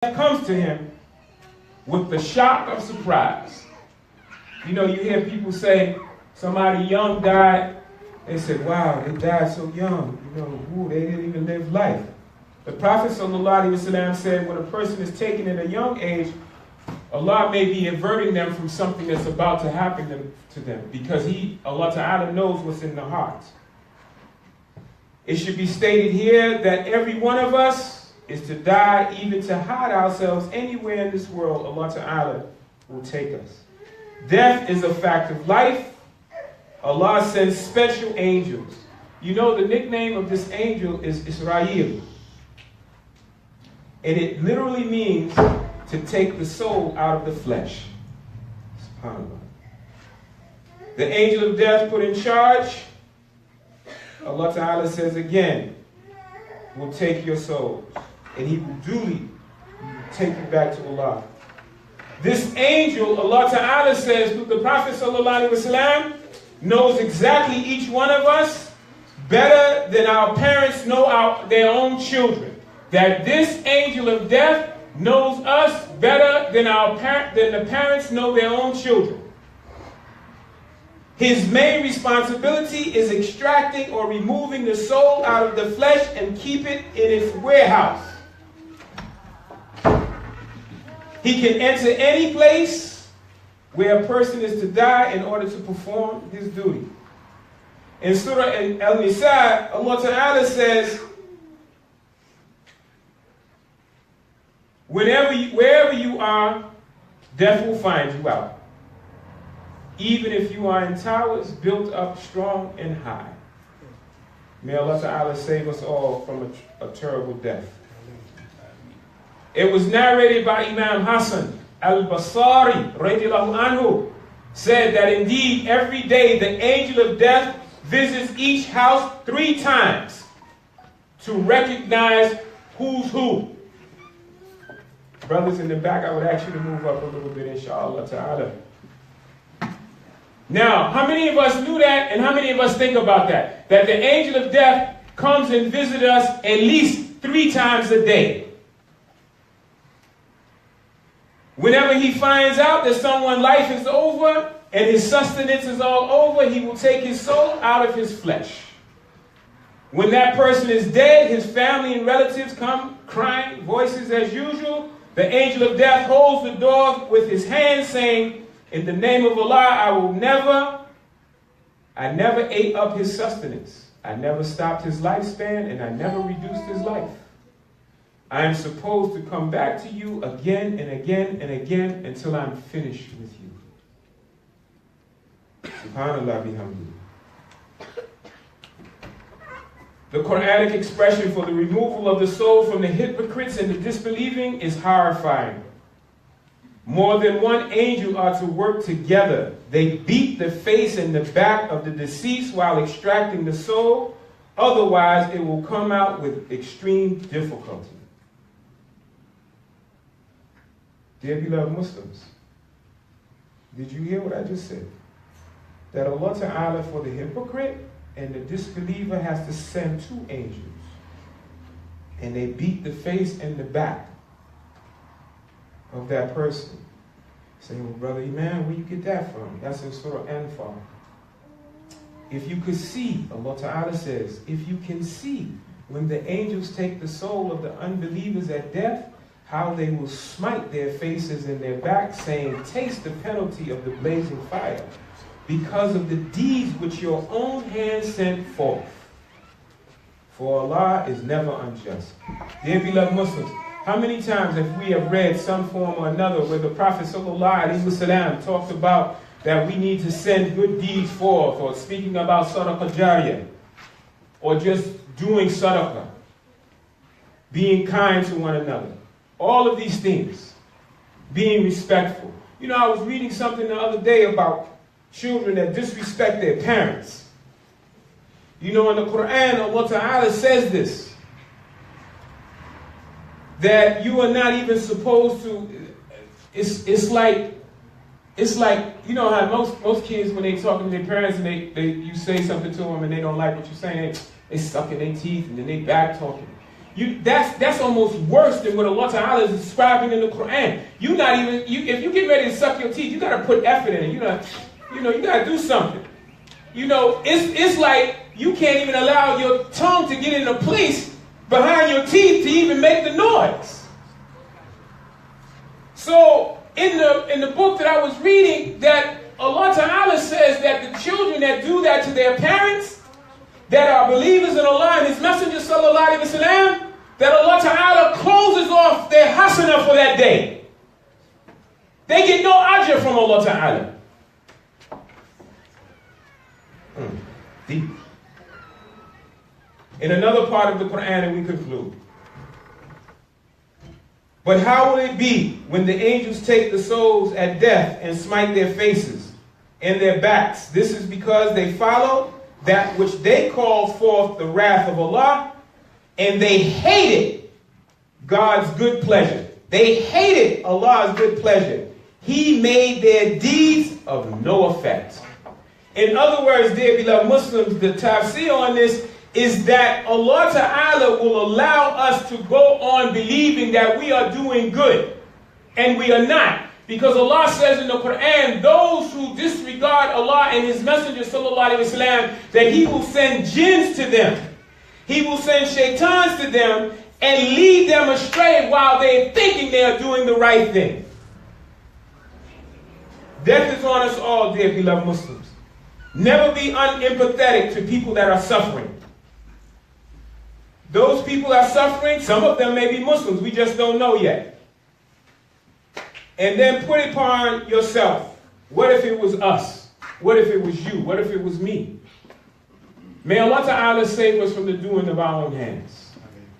comes to him with the shock of surprise. You know, you hear people say, somebody young died. They said, wow, they died so young. You know, ooh, they didn't even live life. The Prophet ﷺ said, when a person is taken at a young age, Allah may be averting them from something that's about to happen to them, because Allah Ta'ala knows what's in the heart. It should be stated here that every one of us is to die, even to hide ourselves anywhere in this world. Allah Ta'ala will take us. Death is a fact of life. Allah sends special angels. You know, the nickname of this angel is Israel. And it literally means to take the soul out of the flesh. SubhanAllah. The angel of death put in charge, Allah Ta'ala says again, will take your souls. And he will duly take you back to Allah. This angel, Allah Ta'ala says through the Prophet ﷺ, knows exactly each one of us better than our parents know their own children. That this angel of death knows us better than the parents know their own children. His main responsibility is extracting or removing the soul out of the flesh and keep it in its warehouse. He can enter any place where a person is to die in order to perform his duty. In Surah Al-Nisa, Allah Ta'ala says, wherever you are, death will find you out. Even if you are in towers built up strong and high. May Allah Ta'ala save us all from a terrible death. It was narrated by Imam Hassan al-Basri, radiallahu anhu, said that indeed every day the angel of death visits each house 3 times to recognize who's who. Brothers in the back, I would ask you to move up a little bit, inshallah ta'ala. Now, how many of us knew that, and how many of us think about that? That the angel of death comes and visits us at least 3 times a day. Whenever he finds out that someone's life is over and his sustenance is all over, he will take his soul out of his flesh. When that person is dead, his family and relatives come crying, voices as usual. The angel of death holds the door with his hand, saying, in the name of Allah, I never ate up his sustenance. I never stopped his lifespan, and I never reduced his life. I am supposed to come back to you again and again and again until I'm finished with you. Subhanallah bihamdi. The Quranic expression for the removal of the soul from the hypocrites and the disbelieving is horrifying. More than one angel are to work together. They beat the face and the back of the deceased while extracting the soul. Otherwise, it will come out with extreme difficulty. Dear beloved Muslims, did you hear what I just said? That Allah Ta'ala for the hypocrite and the disbeliever has to send 2 angels. And they beat the face and the back of that person. Say, well, Brother Imam, where you get that from? That's in Surah Anfal. If you could see, Allah Ta'ala says, if you can see when the angels take the soul of the unbelievers at death, how they will smite their faces and their backs, saying, taste the penalty of the blazing fire, because of the deeds which your own hands sent forth. For Allah is never unjust. Dear beloved Muslims, how many times have we read some form or another where the Prophet ﷺ talked about that we need to send good deeds forth, or speaking about sadaqah jariyah, or just doing sadaqah, being kind to one another. All of these things, being respectful. You know, I was reading something the other day about children that disrespect their parents. You know, in the Quran, Allah Ta'ala says this, that you are not even supposed to, it's like, you know how most kids, when they talking to their parents and you say something to them and they don't like what you're saying, they suck in their teeth and then they back talking. That's almost worse than what Allah Ta'ala is describing in the Quran. If you get ready to suck your teeth, you got to put effort in it. You got to do something. It's like you can't even allow your tongue to get in a place behind your teeth to even make the noise. So in the book that I was reading, that Allah Ta'ala says that the children that do that to their parents, that are believers in Allah and His Messenger Sallallahu Alaihi Wasallam, that Allah Ta'ala closes off their hasana for that day. They get no ajr from Allah Ta'ala. Deep. In another part of the Quran, and we conclude. But how will it be when the angels take the souls at death and smite their faces and their backs? This is because they follow that which they call forth the wrath of Allah, and they hated God's good pleasure. They hated Allah's good pleasure. He made their deeds of no effect. In other words, dear beloved Muslims, the tafsir on this is that Allah Ta'ala will allow us to go on believing that we are doing good, and we are not. Because Allah says in the Quran, those who disregard Allah and His Messenger Sallallahu Alaihi Wasallam, that He will send jinns to them. He will send shaitans to them and lead them astray while they're thinking they are doing the right thing. Death is on us all, dear beloved Muslims. Never be unempathetic to people that are suffering. Those people are suffering, some of them may be Muslims, we just don't know yet. And then put it upon yourself. What if it was us? What if it was you? What if it was me? May Allah Ta'ala save us from the doing of our own hands.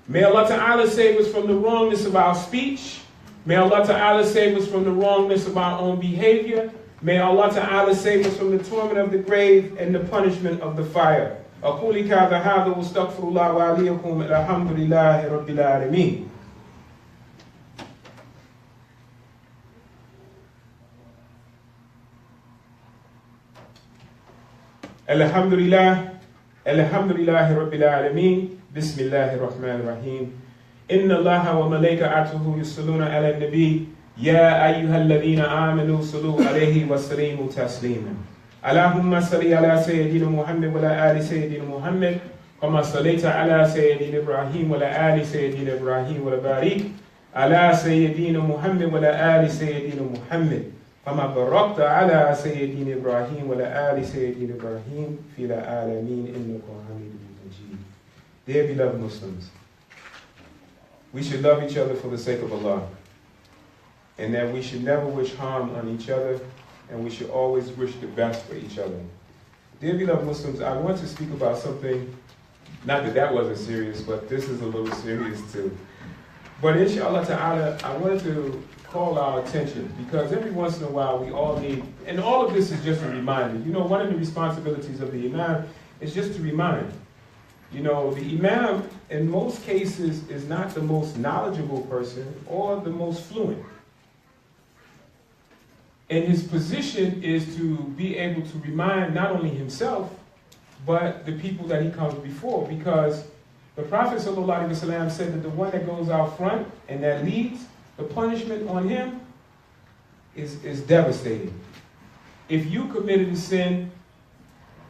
May Allah Ta'ala save us from the wrongness of our speech. May Allah Ta'ala save us from the wrongness of our own behavior. May Allah Ta'ala save us from the torment of the grave and the punishment of the fire. أقول هذا واستغفر الله وعليكم الحمد لله رب العالمين. الحمد لله رب العالمين. بسم الله الرحمن الرحيم. إن الله وملائكته يصلون على النبي يا أيها الذين آمنوا صلوا عليه وسلموا تسليما. اللهم صل على سيدنا محمد وعلى آل سيدنا محمد كما صليت على سيدنا إبراهيم وعلى آل سيدنا إبراهيم وبارك على سيدنا محمد وعلى آل سيدنا محمد كما باركت على سيدنا إبراهيم وعلى آل سيدنا إبراهيم في العالمين إنك حميد مجيد. Dear beloved Muslims, we should love each other for the sake of Allah, and that we should never wish harm on each other, and we should always wish the best for each other. Dear beloved Muslims, I want to speak about something, not that that wasn't serious, but this is a little serious too. But inshallah ta'ala, I wanted to call our attention, because every once in a while we all need, and all of this is just a reminder. One of the responsibilities of the Imam is just to remind. The Imam, in most cases, is not the most knowledgeable person or the most fluent. And his position is to be able to remind not only himself, but the people that he comes before. Because the Prophet ﷺ said that the one that goes out front and that leads, the punishment on him is devastating. If you committed a sin,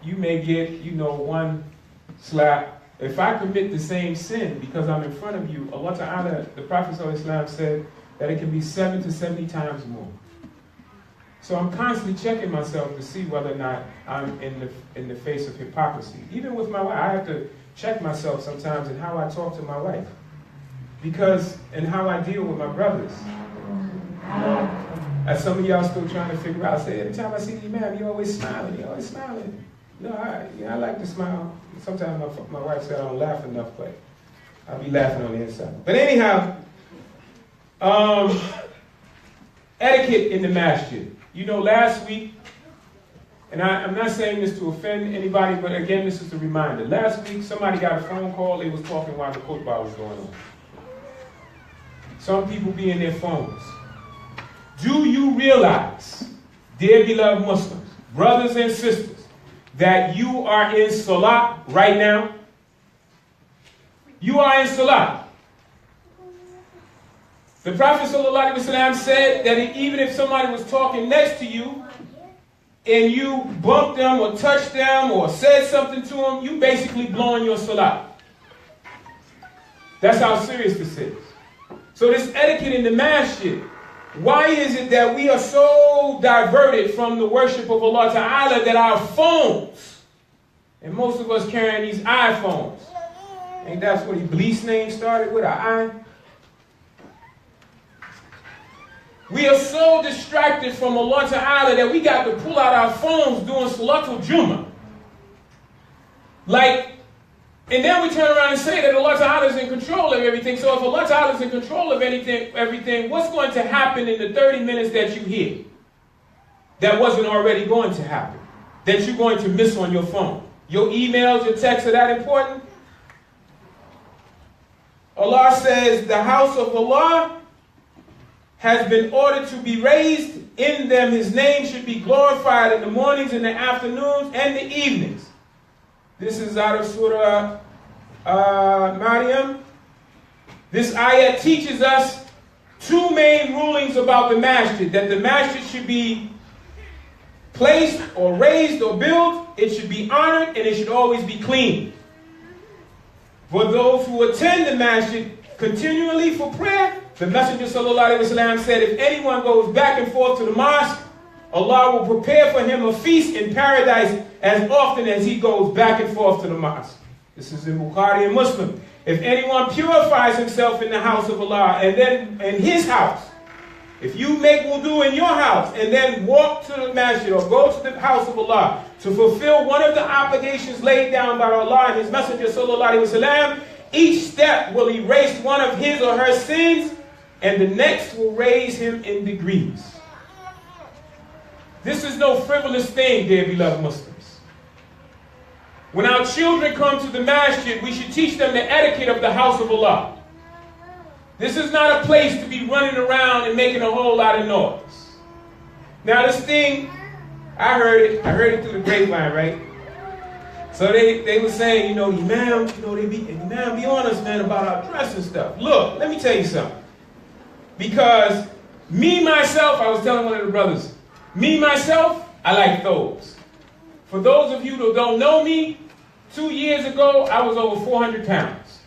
you may get, one slap. If I commit the same sin because I'm in front of you, Allah Ta'ala, the Prophet ﷺ said that it can be 7 to 70 times more. So I'm constantly checking myself to see whether or not I'm in the face of hypocrisy. Even with my wife, I have to check myself sometimes in how I talk to my wife, and how I deal with my brothers. As some of y'all still trying to figure out, say every time I see the Imam, you're always smiling. I like to smile. Sometimes my wife said I don't laugh enough, but I'll be laughing on the inside. But anyhow, etiquette in the masjid. Last week, and I'm not saying this to offend anybody, but again, this is a reminder. Last week, somebody got a phone call. They was talking while the khutbah was going on. Some people be in their phones. Do you realize, dear beloved Muslims, brothers and sisters, that you are in salah right now? You are in salah. The Prophet ﷺ said that even if somebody was talking next to you and you bumped them or touched them or said something to them, you basically blowing your salat. That's how serious this is. So this etiquette in the masjid, why is it that we are so diverted from the worship of Allah Ta'ala that our phones, and most of us carrying these iPhones, ain't that's what Iblis' name started with, an I? We are so distracted from Allah Ta'ala that we got to pull out our phones doing Salatul Jumah. And then we turn around and say that Allah Ta'ala is in control of everything. So if Allah Ta'ala is in control of everything, what's going to happen in the 30 minutes that you hear that wasn't already going to happen, that you're going to miss on your phone? Your emails, your texts are that important? Allah says the house of Allah has been ordered to be raised. In them His name should be glorified in the mornings, in the afternoons, and the evenings. This is out of Surah Maryam. This ayat teaches us two main rulings about the masjid. That the masjid should be placed or raised or built. It should be honored and it should always be clean. For those who attend the masjid continually for prayer, the Messenger ﷺ said, if anyone goes back and forth to the mosque, Allah will prepare for him a feast in paradise as often as he goes back and forth to the mosque. This is in Bukhari and Muslim. If anyone purifies himself in the house of Allah and then in his house, if you make wudu in your house and then walk to the masjid or go to the house of Allah to fulfill one of the obligations laid down by Allah and His Messenger ﷺ, each step will erase one of his or her sins and the next will raise him in degrees. This is no frivolous thing, dear beloved Muslims. When our children come to the masjid, we should teach them the etiquette of the house of Allah. This is not a place to be running around and making a whole lot of noise. Now this thing, I heard it through the grapevine, right? So they were saying, Imam, Imam be on us, man, about our dress and stuff. Look, let me tell you something. Because me, myself, I was telling one of the brothers, me, myself, I like those. For those of you who don't know me, 2 years ago, I was over 400 pounds.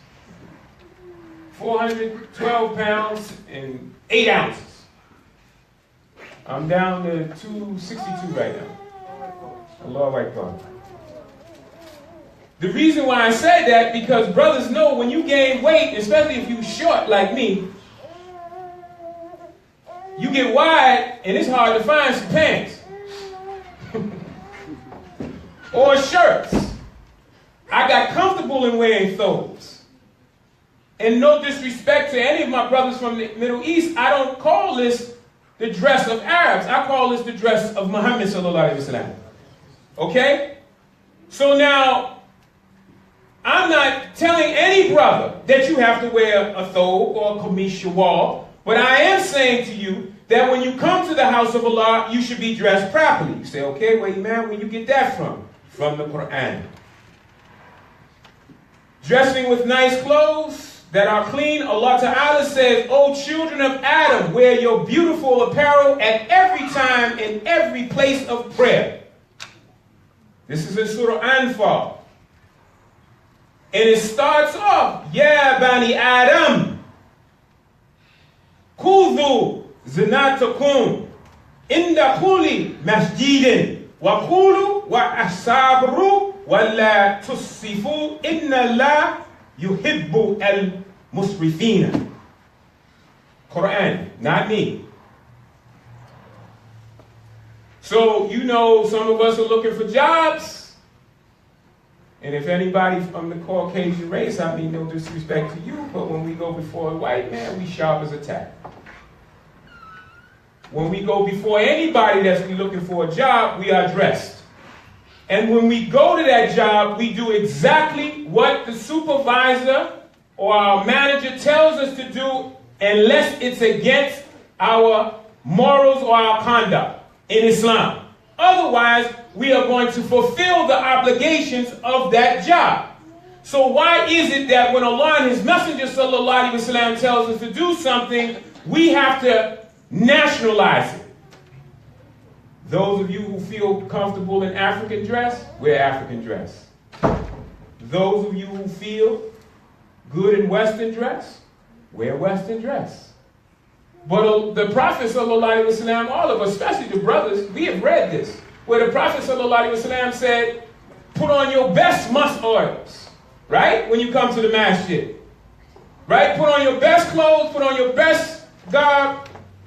412 pounds and 8 ounces. I'm down to 262 right now. Allahu Akbar. The reason why I said that, because brothers know when you gain weight, especially if you're short like me, you get wide and it's hard to find some pants. Or shirts. I got comfortable in wearing those. And no disrespect to any of my brothers from the Middle East, I don't call this the dress of Arabs. I call this the dress of Muhammad sallallahu alaihi wasallam. Okay? So now, I'm not telling any brother that you have to wear a thobe or a kameez shawwal, but I am saying to you that when you come to the house of Allah, you should be dressed properly. You say, okay, wait, man, where you get that from? From the Quran. Dressing with nice clothes that are clean, Allah Ta'ala says, O children of Adam, wear your beautiful apparel at every time in every place of prayer. This is in Surah Anfal. And it starts off, Ya Bani Adam, Khudhu zinatakum inda kulli masjidin wa kulu wa asabru wa la tusifu inna la yuhibbu al-musrifina. Quran, not me. So, some of us are looking for jobs. And if anybody from the Caucasian race, I mean no disrespect to you, but when we go before a white man, we sharp as a tack. When we go before anybody that's looking for a job, we are dressed. And when we go to that job, we do exactly what the supervisor or our manager tells us to do, unless it's against our morals or our conduct in Islam. Otherwise, we are going to fulfill the obligations of that job. So why is it that when Allah and His Messenger sallallahu alaihi wasallam tells us to do something, we have to nationalize it. Those of you who feel comfortable in African dress, wear African dress. Those of you who feel good in Western dress, wear Western dress. But the Prophet ﷺ, all of us, especially the brothers, we have read this, where the Prophet ﷺ said, put on your best musk oils, right? When you come to the masjid, right? Put on your best clothes, put on your best garb,